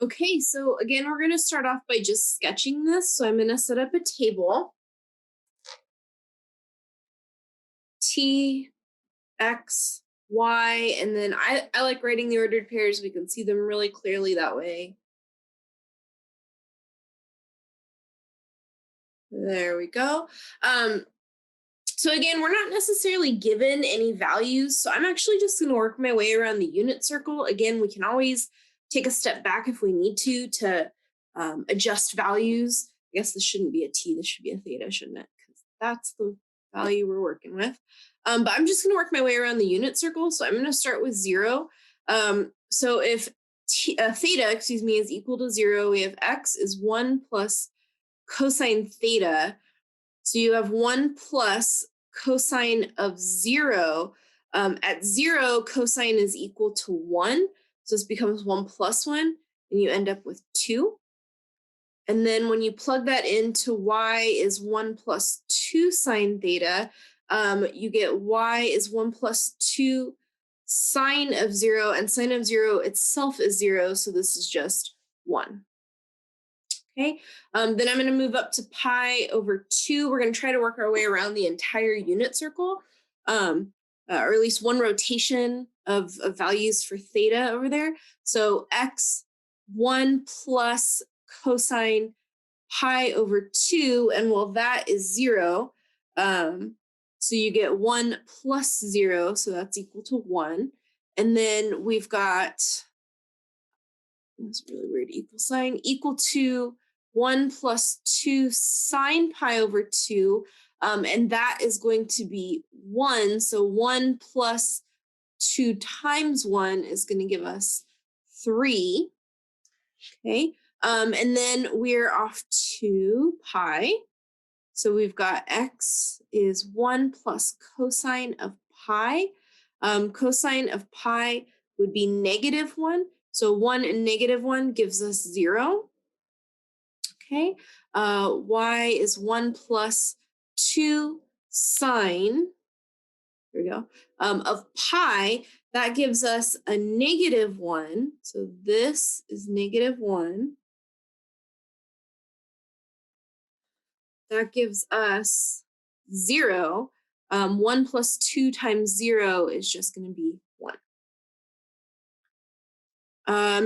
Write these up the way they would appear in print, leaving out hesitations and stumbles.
Okay, so again, we're going to start off by just sketching this. So I'm going to set up a table. T, X, Y, and then I like writing the ordered pairs. We can see them really clearly that way. There we go. So again, we're not necessarily given any values. So I'm actually just going to work my way around the unit circle. Again, we can always take a step back if we need to adjust values. I guess this shouldn't be a T, this should be a theta, shouldn't it? Because that's the value we're working with. But I'm just going to work my way around the unit circle. So I'm going to start with 0. So if theta, is equal to 0, we have x is 1 plus cosine theta. So you have 1 plus cosine of 0. At 0, cosine is equal to 1. So this becomes 1 plus 1, and you end up with 2. And then when you plug that into y is 1 plus 2 sine theta, you get y is 1 plus 2 sine of 0, and sine of 0 itself is 0, so this is just 1. Okay, then I'm going to move up to pi over 2. We're going to try to work our way around the entire unit circle, or at least one rotation of values for theta over there. So x 1 plus cosine pi over 2, and well, that is 0. So you get 1 plus 0, so that's equal to 1. And then we've got, that's really weird, equal sign, equal to 1 plus 2 sine pi over 2, and that is going to be 1. So 1 plus 2 times 1 is going to give us 3. Okay, and then we're off to pi. So we've got x is 1 plus cosine of pi. Cosine of pi would be -1. So 1 and -1 gives us 0. Okay, y is 1 plus 2 sine, there we go, of pi. That gives us a -1. So this is -1. That gives us 0. 1 plus 2 times 0 is just going to be 1.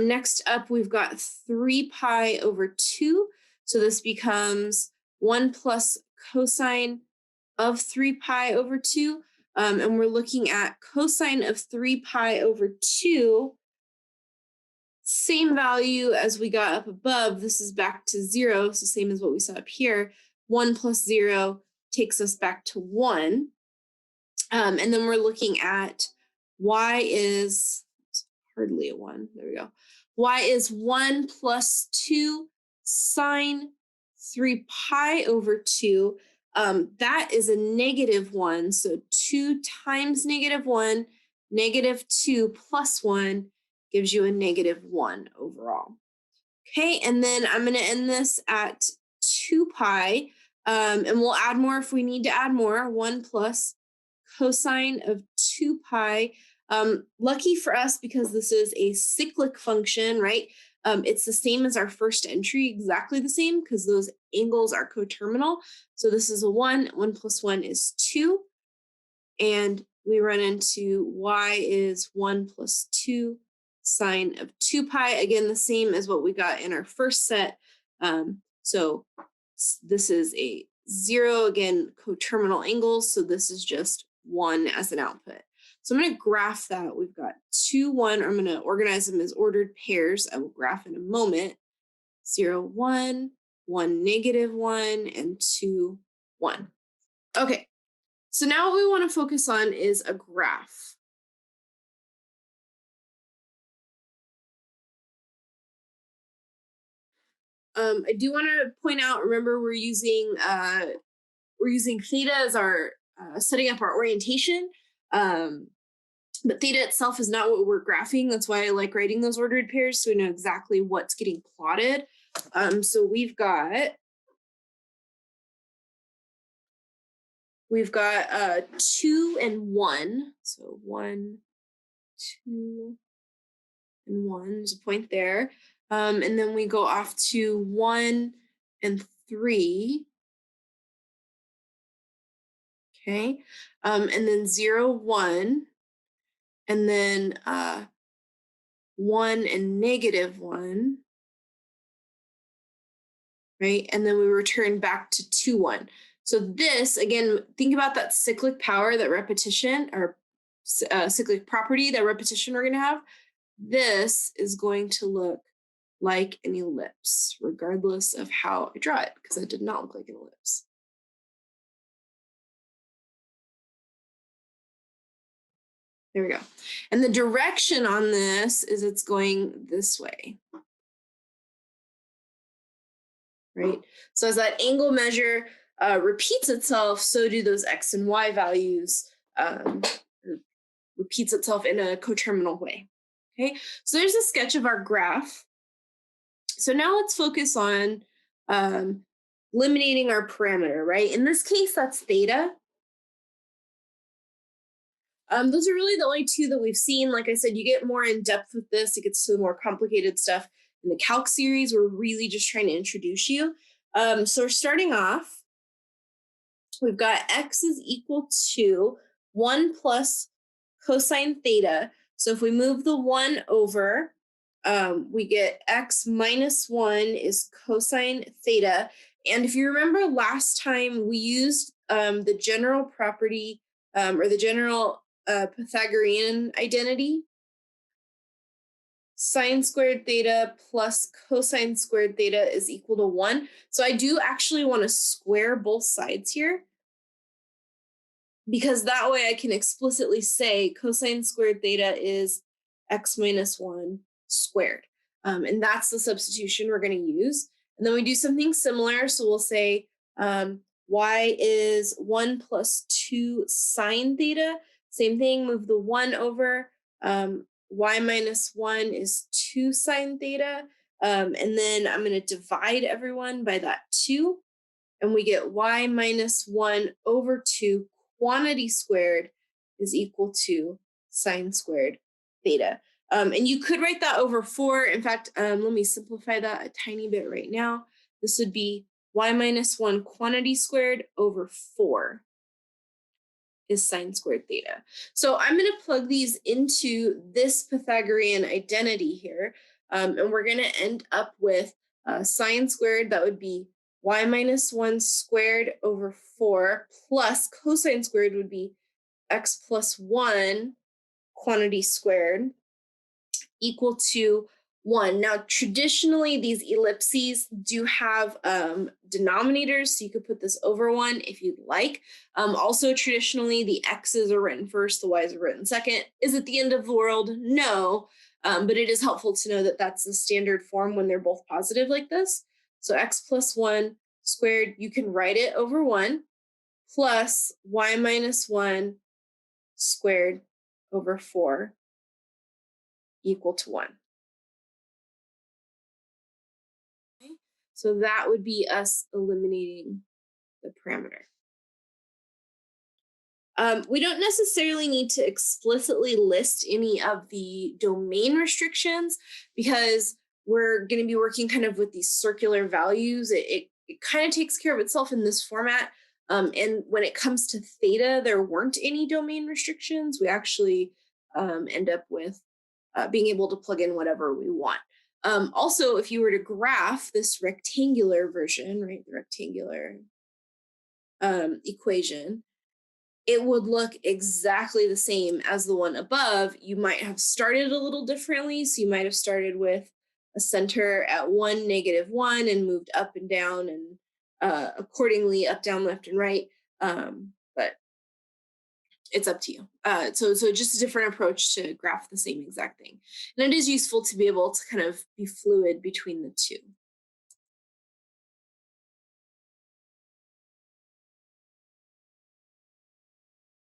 Next up, we've got 3 pi over 2. So this becomes 1 plus cosine of 3 pi over 2. And we're looking at cosine of 3 pi over 2. Same value as we got up above. This is back to 0. So same as what we saw up here. 1 plus 0 takes us back to 1. And then we're looking at y is hardly a 1. There we go. Y is 1 plus 2 sine 3 pi over 2. That is a -1. So 2 times -1, -2 plus 1 gives you a -1 overall. Okay, and then I'm going to end this at 2 pi, and we'll add more if we need to add more. 1 plus cosine of 2 pi. Lucky for us, because this is a cyclic function, right? It's the same as our first entry, exactly the same, because those angles are coterminal. So this is a 1. 1 plus 1 is 2. And we run into y is 1 plus 2 sine of 2 pi. Again, the same as what we got in our first set. So this is a 0, again, coterminal angles. So this is just 1 as an output. So I'm going to graph that. We've got 2, 1. I'm going to organize them as ordered pairs. I will graph in a moment. 0, 1, 1, -1, and 2, 1. Okay, so now what we want to focus on is a graph. I do want to point out, remember, we're using theta as our setting up our orientation. But theta itself is not what we're graphing. That's why I like writing those ordered pairs, so we know exactly what's getting plotted. So we've got 2 and 1. So 1, 2, and 1. There's a point there. And then we go off to 1 and 3. Okay. And then 0, 1. And then 1 and -1. Right? And then we return back to 2, 1. So this, again, think about that cyclic power, that repetition, or cyclic property, that repetition we're going to have. This is going to look like an ellipse, regardless of how I draw it, because it did not look like an ellipse. There we go. And the direction on this is it's going this way. Right? So as that angle measure repeats itself, so do those x and y values repeats itself in a coterminal way. Okay, so there's a sketch of our graph. So now let's focus on eliminating our parameter, right? In this case, that's theta. Those are really the only two that we've seen. Like I said, you get more in depth with this. It gets to the more complicated stuff in the calc series. We're really just trying to introduce you. So we're starting off. We've got x is equal to 1 plus cosine theta. So if we move the 1 over, we get x minus 1 is cosine theta. And if you remember last time, we used the general property or the general Pythagorean identity. Sine squared theta plus cosine squared theta is equal to 1. So I do actually want to square both sides here, because that way I can explicitly say cosine squared theta is x minus 1 squared. And that's the substitution we're going to use. And then we do something similar. So we'll say y is 1 plus 2 sine theta. Same thing, move the 1 over. Y minus 1 is 2 sine theta. And then I'm going to divide everyone by that 2. And we get y minus 1 over 2 quantity squared is equal to sine squared theta. And you could write that over 4. In fact, let me simplify that a tiny bit right now. This would be y minus 1 quantity squared over 4 is sine squared theta. So I'm going to plug these into this Pythagorean identity here. And we're going to end up with sine squared. That would be y minus 1 squared over 4 plus cosine squared would be x plus 1 quantity squared equal to 1. Now, traditionally, these ellipses do have denominators, so you could put this over 1 if you'd like. Also, traditionally, the x's are written first, the y's are written second. Is it the end of the world? No, but it is helpful to know that that's the standard form when they're both positive like this. So x plus 1 squared, you can write it over 1, plus y minus 1 squared over 4 equal to 1. So that would be us eliminating the parameter. We don't necessarily need to explicitly list any of the domain restrictions, because we're going to be working kind of with these circular values. It kind of takes care of itself in this format. And when it comes to theta, there weren't any domain restrictions. We actually end up with being able to plug in whatever we want. Also, if you were to graph this rectangular version, right, the rectangular equation, it would look exactly the same as the one above. You might have started a little differently. So you might have started with a center at 1, -1 and moved up and down and accordingly up, down, left, and right. But it's up to you. So just a different approach to graph the same exact thing. And it is useful to be able to kind of be fluid between the two.